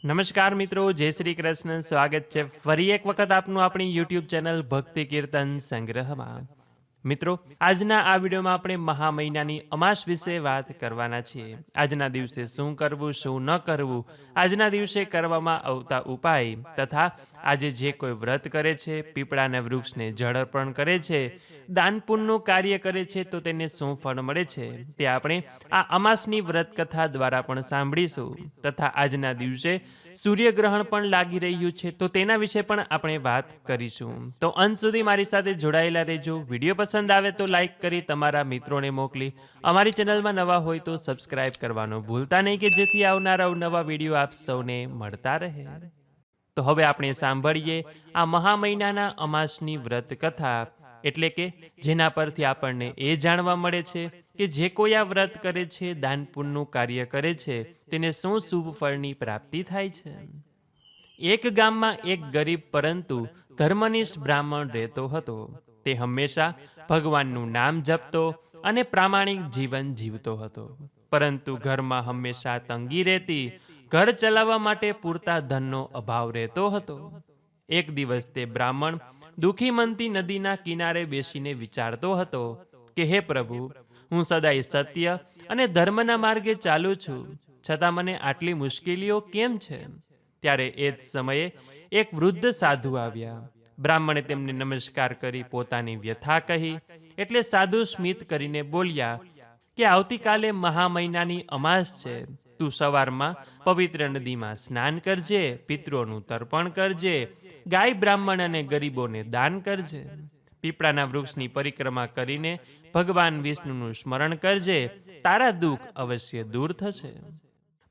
નમસ્કાર મિત્રો, જય શ્રી કૃષ્ણ. સ્વાગત છે ફરી એક વખત આપનું આપણી યુટ્યુબ ચેનલ ભક્તિ કીર્તન સંગ્રહમાં. મિત્રો, આજના આ વિડીયોમાં આપણે મહા મહિનાની અમાસ વિશે વાત કરવાના છીએ. આજના દિવસે શું કરવું, શું ન કરવું, આજના દિવસે કરવામાં આવતા ઉપાય તથા આજે જે કોઈ વ્રત કરે છે, પીપળાના વૃક્ષને જળ અર્પણ કરે છે, દાન પુણ્યનું કાર્ય કરે છે તો તેને શું ફળ મળે છે તે આપણે આ અમાસની વ્રત કથા દ્વારા પણ સાંભળીશું. તથા આજના દિવસે સૂર્યગ્રહણ પણ લાગી રહ્યું છે તો તેના વિશે પણ આપણે વાત કરીશું. તો અંત સુધી મારી સાથે જોડાયેલા રહેજો. વિડીયો પસંદ આવે તો લાઈક કરી તમારા મિત્રોને મોકલી અમારી ચેનલમાં નવા હોય તો સબસ્ક્રાઇબ કરવાનું ભૂલતા નહીં કે જેથી આવનારા નવા વિડીયો આપ સૌને મળતા રહે. તો હવે આપણે સાંભળીએ આ મહા મહિનાના અમાસની વ્રત કથા, એટલે કે જેના પરથી આપણને એ જાણવા મળે છે કે જે કોઈ આ વ્રત કરે છે, દાન પુણ્યનું કાર્ય કરે છે, તેને શું શુભ ફળની પ્રાપ્તિ થાય છે. એક ગામમાં એક ગરીબ પરંતુ ધર્મનિષ્ઠ બ્રાહ્મણ રહેતો હતો. તે હંમેશા ભગવાનનું નામ જપતો અને પ્રામાણિક જીવન જીવતો હતો. પરંતુ ઘરમાં હંમેશા તંગી રહેતી, ઘર ચલાવવા માટે પૂરતા ધનનો અભાવ રહેતો હતો. એક દિવસ તે બ્રાહ્મણ દુઃખી મનથી નદીના કિનારે બેસીને વિચારતો હતો કે હે પ્રભુ, હું સદાય સત્ય અને ધર્મના માર્ગે ચાલું છું, છતાં મને આટલી મુશ્કેલીઓ કેમ છે? ત્યારે એ જ સમયે એક વૃદ્ધ સાધુ આવ્યા. બ્રાહ્મણે તેમને નમસ્કાર કરી પોતાની વ્યથા કહી એટલે સાધુ સ્મિત કરીને બોલ્યા કે આવતીકાલે મહા મહિનાની અમાસ છે. તું સવારમાં પવિત્ર નદીમાં સ્નાન કરજે, પિતૃઓનું તર્પણ કરજે, ગાય, બ્રાહ્મણ અને ગરીબોને દાન કરજે. પીપળાના વૃક્ષની પરિક્રમા કરીને ભગવાન વિષ્ણુનું સ્મરણ કરજે, તારા દુઃખ અવશ્ય દૂર થશે.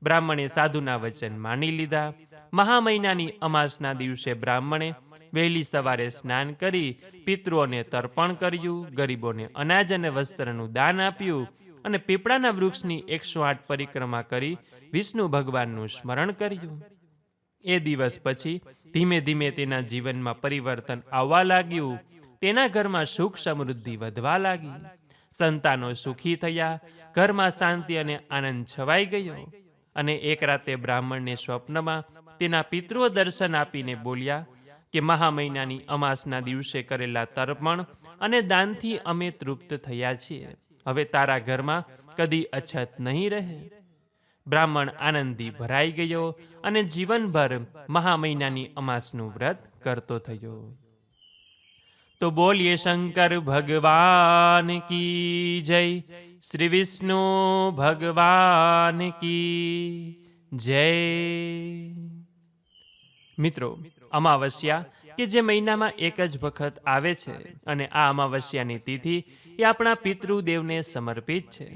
બ્રાહ્મણે સાધુના વચન માની લીધા. મહા મહિનાની અમાસના દિવસે બ્રાહ્મણે વહેલી સવારે સ્નાન કરી પિતૃઓને તર્પણ કર્યું, ગરીબોને અનાજ અને વસ્ત્રનું દાન આપ્યું અને પીપળાના વૃક્ષની 108 પરિક્રમા કરી વિષ્ણુ ભગવાનનું સ્મરણ કર્યું. એ દિવસ પછી ધીમે ધીમે તેના જીવનમાં પરિવર્તન આવવા લાગ્યું. તેના ઘરમાં સુખ સમૃદ્ધિ વધવા લાગી. સંતાનો સુખી થયા, ઘરમાં શાંતિ અને આનંદ છવાઈ ગયો. અને એક રાતે બ્રાહ્મણને સ્વપ્નમાં તેના પિતૃઓ દર્શન આપીને બોલ્યા કે મહા મહિનાની અમાસના દિવસે કરેલા તર્પણ અને દાનથી અમે તૃપ્ત થયા છીએ. હવે તારા ઘરમાં કદી અછત નહીં રહે. બ્રાહ્મણ આનંદથી ભરાઈ ગયો અને જીવનભર મહા મહિનાની અમાસનું વ્રત કરતો થયો. તો બોલીએ શંકર ભગવાન કી જય, શ્રી વિષ્ણુ ભગવાન કી જય. મિત્રો, અમાવસ્યા કે જે મહિનામાં એક જ વખત આવે છે અને આ અમાવસ્યાની તિથિ એ આપણા પિતૃદેવને સમર્પિત છે.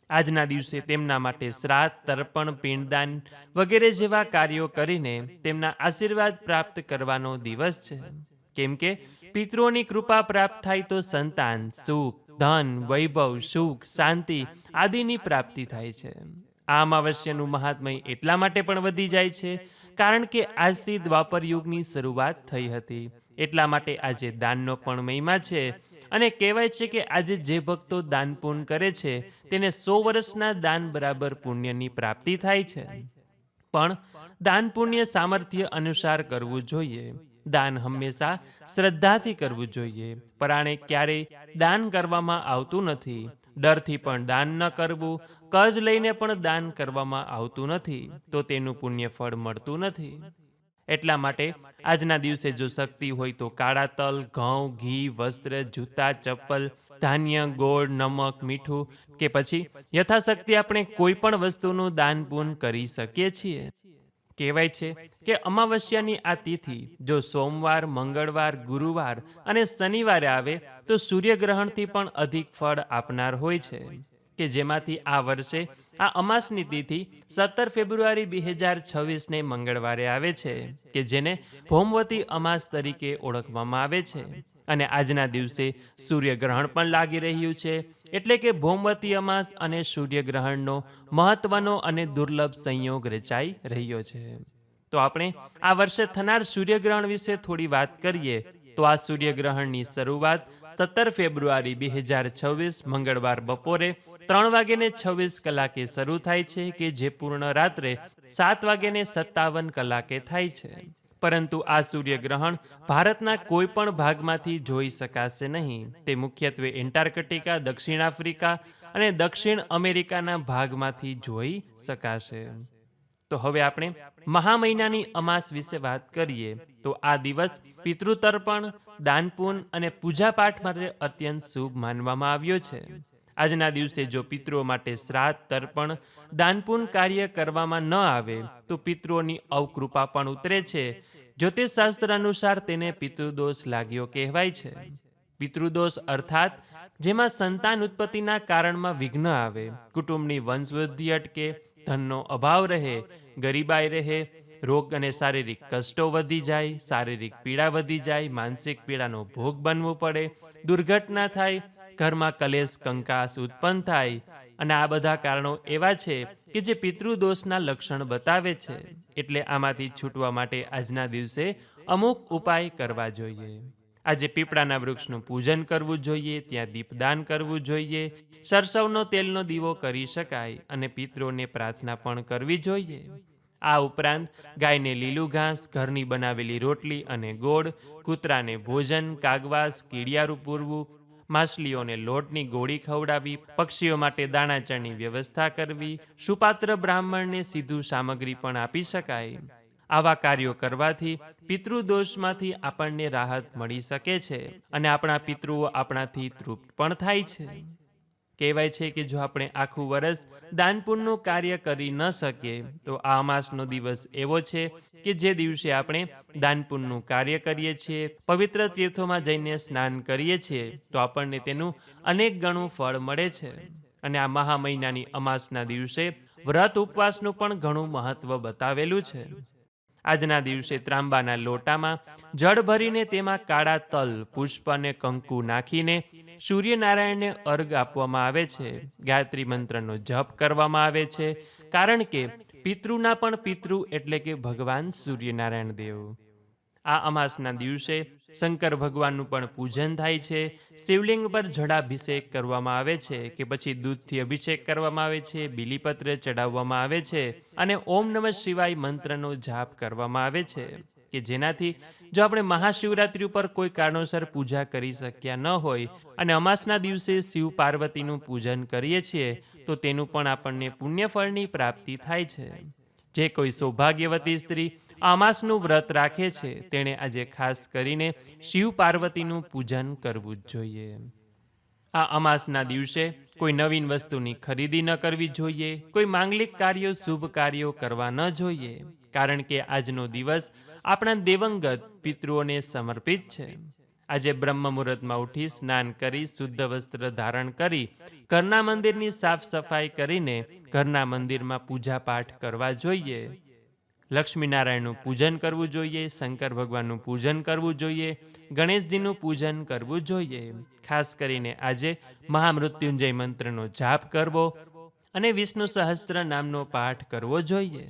આજના દિવસે તેમના માટે શ્રાદ્ધ, તર્પણ, પિંડદાન વગેરે જેવા કાર્યો કરીને તેમના આશીર્વાદ પ્રાપ્ત કરવાનો દિવસ છે. કેમ કે પિતૃઓની કૃપા પ્રાપ્ત થાય તો સંતાન, સુખ, ધન, વૈભવ, સુખ, શાંતિ આદિની પ્રાપ્તિ થાય છે. આ અમાવસ્યાનું મહાત્મય એટલા માટે પણ વધી જાય છે કારણ કે આજથી દ્વાપર યુગની શરૂઆત થઈ હતી. એટલા માટે આજે દાનનો પણ મહિમા છે અને કહેવાય છે કે આજે જે ભક્તો દાન પુણ્ય કરે છે તેને 100 વર્ષના દાન બરાબર પુણ્યની પ્રાપ્તિ થાય છે. પણ દાન પુણ્ય સામર્થ્ય અનુસાર કરવું જોઈએ. દાન હંમેશા શ્રદ્ધાથી કરવું જોઈએ. પરાણે ક્યારેય દાન કરવામાં આવતું નથી. ડરથી પણ દાન ન કરવું, કર્જ લઈને પણ દાન કરવામાં આવતું નથી તો તેનું પુણ્ય ફળ મળતું નથી. એટલા માટે આજના દિવસે જો શક્તિ હોય તો કાળા તલ, ઘઉં, ઘી, વસ્ત્ર, જૂતા, ચપ્પલ, ધાન્ય, ગોળ, નમક, મીઠું કે પછી યથાશક્તિ આપણે કોઈ પણ વસ્તુનું દાન પુણ્ય કરી શકીએ છીએ. કહેવાય છે કે અમાવસ્યાની આ તિથિ જો સોમવાર, મંગળવાર, ગુરુવાર અને શનિવારે આવે તો સૂર્યગ્રહણથી પણ અધિક ફળ આપનાર હોય છે. કે જેમાંથી આ વર્ષે આ અમાસની તિથિ 17 ફેબ્રુઆરી 2026ને મંગળવારે આવે છે કે જેને ભૌમવતી અમાસ તરીકે ઓળખવામાં આવે છે. અને આજના દિવસે સૂર્યગ્રહણ પણ લાગી રહ્યું છે. એટલે કે ભૌમવતી અમાસ અને સૂર્યગ્રહણનો મહત્વનો અને દુર્લભ સંયોગ રચાઈ રહ્યો છે. તો આપણે આ વર્ષે થનાર સૂર્યગ્રહણ વિશે થોડી વાત કરીએ. તો આ સૂર્યગ્રહણની શરૂઆત 17 ફેબ્રુઆરી 2026 મંગળવાર બપોરે 3:26 શરૂ થાય છે કે જે પૂર્ણ રાત્રે 7:57 થાય છે. પરંતુ આ સૂર્યગ્રહણ ભારતના કોઈ પણ ભાગમાંથી જોઈ શકાશે નહીં. તે મુખ્યત્વે એન્ટાર્કટિકા, દક્ષિણ આફ્રિકા અને દક્ષિણ અમેરિકાના ભાગમાંથી જોઈ શકાશે. તો હવે આપણે મહા મહિનાની અમાસ વિશે વાત કરીએ. તો આ દિવસ પિતૃતર્પણ, દાનપૂન અને પૂજાપાઠ માટે અત્યંત શુભ માનવામાં આવ્યો છે. આજના દિવસે જો પિતૃઓ માટે શ્રાદ્ધ, તર્પણ, દાનપૂન કાર્ય કરવામાં ન આવે તો પિતૃઓની અવકૃપા પણ ઉતરે છે. જ્યોતિષશાસ્ત્ર અનુસાર તેને પિતૃદોષ લાગ્યો કહેવાય છે. પિતૃદોષ અર્થાત જેમાં સંતાન ઉત્પત્તિના કારણમાં વિઘ્ન આવે, કુટુંબની વંશવૃદ્ધિ અટકે, ધનનો અભાવ રહે, ગરીબાઈ રહે, રોગ અને શારીરિક કષ્ટો વધી જાય, શારીરિક પીડા વધી જાય, માનસિક પીડાનો ભોગ બનવું પડે, દુર્ઘટના થાય, ઘરમાં કલેશ કંકાસ ઉત્પન્ન થાય. અને આ બધા કારણો એવા છે કે જે પિતૃદોષના લક્ષણ બતાવે છે. એટલે આમાંથી છૂટવા માટે આજના દિવસે અમુક ઉપાય કરવા જોઈએ. આજે પીપળાના વૃક્ષનું પૂજન કરવું જોઈએ, ત્યાં દીપદાન કરવું જોઈએ, સરસવનો તેલનો દીવો કરી શકાય અને પિતૃઓને પ્રાર્થના પણ કરવી જોઈએ. આ ઉપરાંત ગાયને લીલું ઘાસ, ઘરની બનાવેલી રોટલી અને ગોળ, કૂતરાને ભોજન, કાગવાસ, કીડિયારું પૂરવું, માછલીઓને લોટની ગોળી ખવડાવી, પક્ષીઓ માટે દાણાચણની વ્યવસ્થા કરવી, સુપાત્ર બ્રાહ્મણને સીધું સામગ્રી પણ આપી શકાય. આવા કાર્યો કરવાથી પિતૃદોષમાંથી આપણને રાહત મળી શકે છે અને આપણા પિતૃઓ આપણાથી તૃપ્ત પણ થાય છે. કહેવાય છે કે જો આપણે આખું વર્ષ દાનપુણ્યનું કાર્ય કરી ન શકીએ તો આ અમાસનો દિવસ એવો છે કે જે દિવસે આપણે દાનપુણ્યનું કાર્ય કરીએ છીએ, પવિત્ર તીર્થોમાં જઈને સ્નાન કરીએ છીએ તો આપણને તેનું અનેક ગણું ફળ મળે છે. અને આ મહા મહિનાની અમાસના દિવસે વ્રત ઉપવાસનું પણ ઘણું મહત્વ બતાવેલું છે. આજના દિવસે ત્રાંબાના લોટામાં જળ ભરીને તેમાં કાળા તલ, પુષ્પ અને કંકુ નાખીને સૂર્યનારાયણને અર્ઘ આપવામાં આવે છે. ગાયત્રી મંત્રનો જપ કરવામાં આવે છે, કારણ કે પિતૃના પણ પિતૃ એટલે કે ભગવાન સૂર્યનારાયણ દેવ. આ અમાસના દિવસે શંકર ભગવાનનું પણ પૂજન થાય છે. શિવલિંગ પર જળાભિષેક કરવામાં આવે છે કે પછી દૂધથી અભિષેક કરવામાં આવે છે, બીલીપત્ર ચડાવવામાં આવે છે અને ઓમ નમઃ શિવાય મંત્રનો જાપ કરવામાં આવે છે કે જેનાથી જો આપણે મહાશિવરાત્રિ ઉપર કોઈ કારણોસર પૂજા કરી શક્યા ન હોય અને અમાસના દિવસે શિવ પાર્વતીનું પૂજન કરીએ છીએ તો તેનું પણ આપણને પુણ્યફળની પ્રાપ્તિ થાય છે. જે કોઈ સૌભાગ્યવતી સ્ત્રી અમાસનું વ્રત રાખે છે તેણે આજે ખાસ કરીને શિવ પાર્વતીનું પૂજન કરવું જ જોઈએ. આ અમાસના દિવસે કોઈ નવીન વસ્તુની ખરીદી ન કરવી જોઈએ, કોઈ માંગલિક કાર્યો, શુભ કાર્યો કરવા ન જોઈએ, કારણ કે આજનો દિવસ આપણા દિવંગત પિતૃઓને સમર્પિત છે. આજે બ્રહ્મ મુહૂર્તમાં ઉઠી સ્નાન કરી, શુદ્ધ વસ્ત્ર ધારણ કરી, ઘરના મંદિરની સાફ સફાઈ કરીને ઘરના મંદિરમાં પૂજા પાઠ કરવા જોઈએ. લક્ષ્મીનારાયણનું પૂજન કરવું જોઈએ, શંકર ભગવાનનું પૂજન કરવું જોઈએ, ગણેશજીનું પૂજન કરવું જોઈએ. ખાસ કરીને આજે મહામૃત્યુંજય મંત્રનો જાપ કરવો અને વિષ્ણુ સહસ્ત્ર નામનો પાઠ કરવો જોઈએ.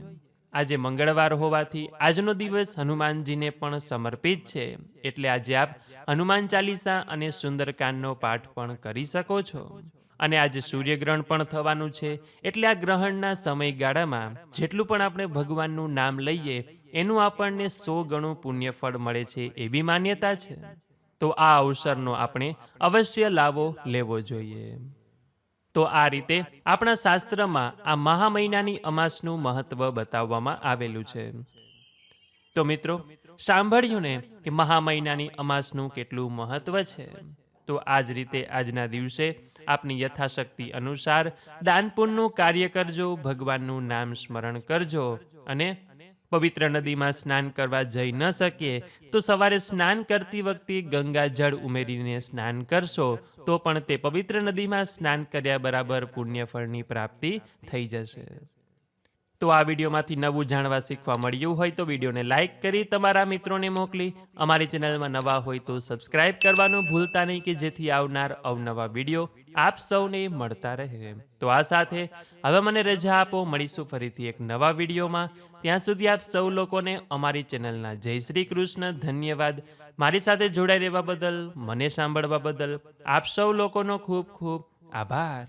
આજે મંગળવાર હોવાથી આજનો દિવસ હનુમાનજીને પણ સમર્પિત છે, એટલે આજે આપ હનુમાન ચાલીસા અને સુંદરકાંડનો પાઠ પણ કરી શકો છો. અને આજે સૂર્યગ્રહણ પણ થવાનું છે, એટલે આ ગ્રહણના સમયગાળામાં જેટલું પણ આપણે ભગવાનનું નામ લઈએ એનું આપણને 100 ગણું પુણ્યફળ મળે છે એવી માન્યતા છે. તો આ અવસરનો આપણે અવશ્ય લાવો લેવો જોઈએ. તો આ રીતે આપણા શાસ્ત્રમાં આ મહા મહિનાની અમાસનું મહત્વ બતાવવામાં આવેલું છે. તો મિત્રો, સાંભળ્યું ને કે મહા મહિનાની અમાસનું કેટલું મહત્વ છે. તો આ જ રીતે આજના દિવસે આપની યથાશક્તિ અનુસાર દાનપુણ્યનું કાર્ય કરજો, ભગવાનનું નામ સ્મરણ કરજો અને પવિત્ર નદીમાં સ્નાન કરવા જઈ ન શકીએ તો સવારે સ્નાન કરતી વખતે ગંગા જળ ઉમેરીને સ્નાન કરશો તો પણ તે પવિત્ર નદીમાં સ્નાન કર્યા બરાબર પુણ્યફળની પ્રાપ્તિ થઈ જશે. તો આ વિડીયોમાંથી નવું જાણવા શીખવા મળ્યું હોય તો વિડીયોને લાઇક કરી તમારા મિત્રોને મોકલી, અમારી ચેનલમાં નવા હોય તો સબસ્ક્રાઇબ કરવાનું ભૂલતા નહીં કે જેથી આવનાર અવનવા વિડીયો આપ સૌને મળતા રહે. તો આ સાથે હવે મને રજા આપો, મળીશું ફરીથી એક નવા વિડીયોમાં. ત્યાં સુધી આપ સૌ લોકોને અમારી ચેનલના જય શ્રી કૃષ્ણ. ધન્યવાદ. મારી સાથે જોડાઈ રહેવા બદલ, મને સાંભળવા બદલ આપ સૌ લોકોનો ખૂબ ખૂબ આભાર.